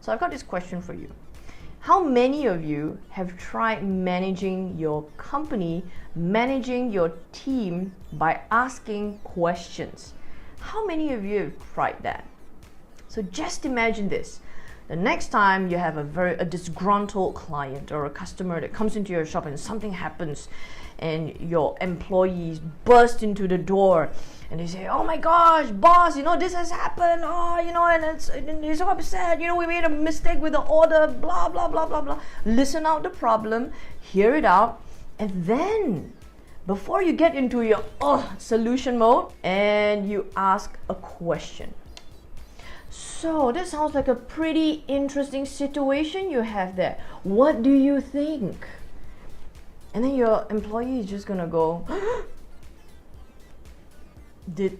So I've got this question for you. How many of you have tried managing your company, managing your team by asking questions? How many of you have tried that? So just imagine this. The next time you have a disgruntled client or a customer that comes into your shop and something happens and your employees burst into the door and they say, "Oh my gosh, boss, this has happened, and they're so upset, we made a mistake with the order, blah, blah, blah, blah, blah." Listen out the problem, hear it out, and then before you get into your solution mode and you ask a question. So that sounds like a pretty interesting situation you have there. What do you think? And then your employee is just gonna go, Did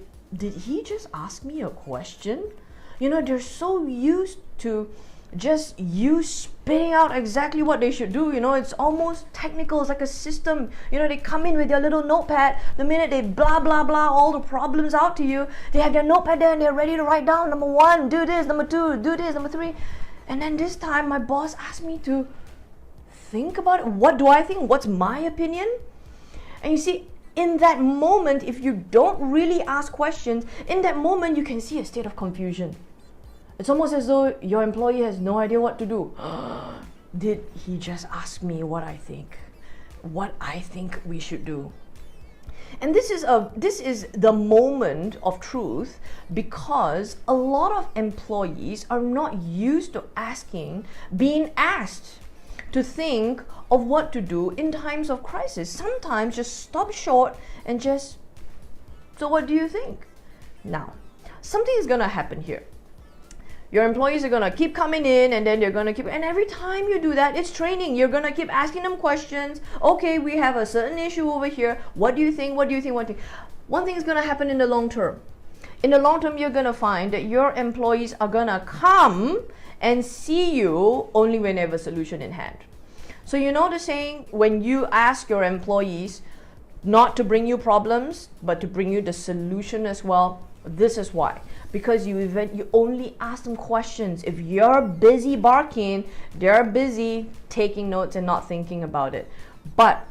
he just ask me a question? They're so used to just you spitting out exactly what they should do. It's almost technical. It's like a system. They come in with their little notepad. The minute they blah blah blah all the problems out to you, they have their notepad there and they're ready to write down, number 1, do this, number 2, do this, number 3. And then this time my boss asked me to think about it. What do I think? What's my opinion? And you see, in that moment, if you don't really ask questions, in that moment you can see a state of confusion. It's almost as though your employee has no idea what to do. Did he just ask me what I think we should do? And this is the moment of truth, because a lot of employees are not used to being asked to think of what to do in times of crisis. Sometimes just stop short and just, so what do you think? Now, something is gonna happen here. Your employees are gonna keep coming in, and then they're gonna and every time you do that, it's training. You're gonna keep asking them questions. Okay, we have a certain issue over here. What do you think? What do you think? What do you think? One thing is gonna happen in the long term. In the long term, you're gonna find that your employees are gonna come and see you only when they have a solution in hand. So you know the saying, when you ask your employees not to bring you problems, but to bring you the solution as well. This is why. Because you only ask them questions. If you're busy barking, they're busy taking notes and not thinking about it. But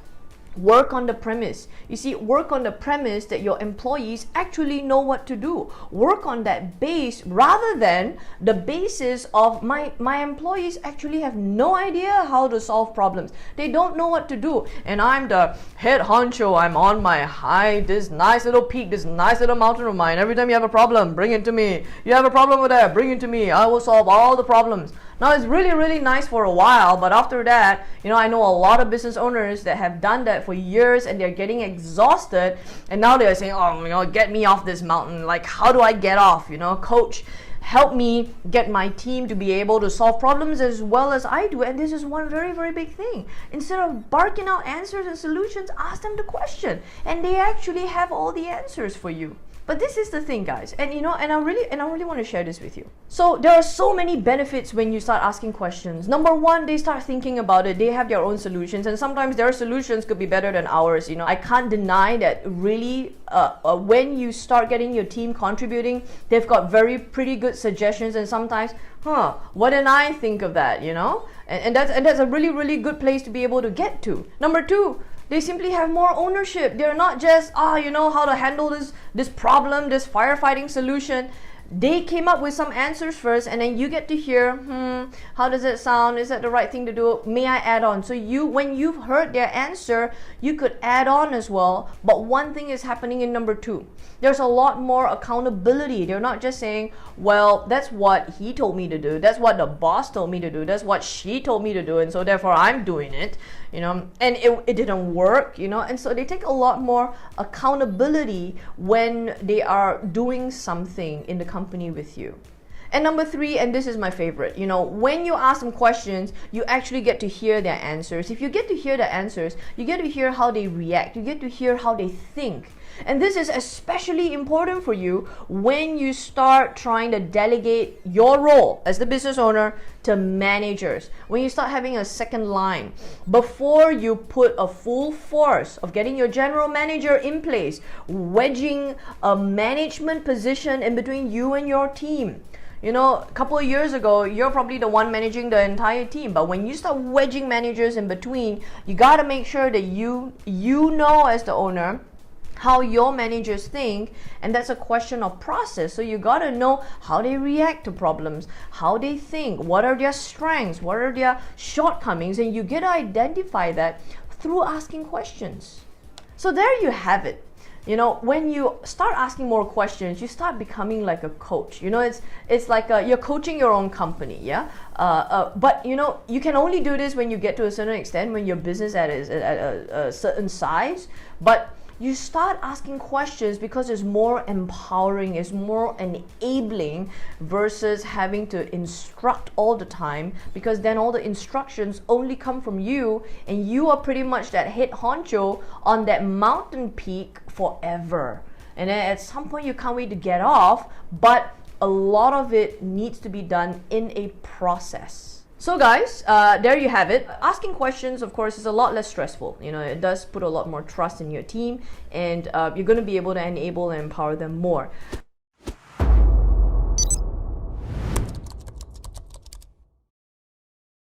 work on the premise. You see, work on the premise that your employees actually know what to do. Work on that base rather than the basis of my employees actually have no idea how to solve problems. They don't know what to do. And I'm the head honcho. I'm on my high, this nice little peak, this nice little mountain of mine. Every time you have a problem, bring it to me. You have a problem over there, bring it to me. I will solve all the problems. Now, it's really, really nice for a while, but after that, I know a lot of business owners that have done that for years and they're getting exhausted, and now they're saying, get me off this mountain. Like, how do I get off? Coach, help me get my team to be able to solve problems as well as I do. And this is one very, very big thing. Instead of barking out answers and solutions, ask them the question, and they actually have all the answers for you. But this is the thing, guys, and I really want to share this with you. So there are so many benefits when you start asking questions. Number 1, they start thinking about it. They have their own solutions, and sometimes their solutions could be better than ours. I can't deny that. Really, when you start getting your team contributing, they've got pretty good suggestions, and sometimes, what did I think of that? And that's a really, really good place to be able to get to. Number 2. They simply have more ownership. They're not just, how to handle this problem, this firefighting solution. They came up with some answers first, and then you get to hear, how does it sound? Is that the right thing to do? May I add on? So when you've heard their answer, you could add on as well. But one thing is happening in number 2. There's a lot more accountability. They're not just saying, well, that's what he told me to do. That's what the boss told me to do. That's what she told me to do. And so therefore I'm doing it, and it didn't work, and so they take a lot more accountability when they are doing something in the company with you. And number 3, and this is my favorite, when you ask them questions, you actually get to hear their answers. If you get to hear their answers, you get to hear how they react. You get to hear how they think. And this is especially important for you when you start trying to delegate your role as the business owner to managers. When you start having a second line, before you put a full force of getting your general manager in place, wedging a management position in between you and your team, You know, a couple of years ago, you're probably the one managing the entire team. But when you start wedging managers in between, you got to make sure that you know as the owner how your managers think, and that's a question of process. So you got to know how they react to problems, how they think, what are their strengths, what are their shortcomings, and you get to identify that through asking questions. So there you have it. You know, when you start asking more questions, you start becoming like a coach. You know, it's like you're coaching your own company, yeah. But you know, you can only do this when you get to a certain extent, when your business is at a certain size. But you start asking questions because it's more empowering, it's more enabling versus having to instruct all the time, because then all the instructions only come from you, and you are pretty much that head honcho on that mountain peak forever. And then at some point you can't wait to get off, but a lot of it needs to be done in a process. So guys, there you have it. Asking questions, of course, is a lot less stressful. You know, it does put a lot more trust in your team, and you're going to be able to enable and empower them more.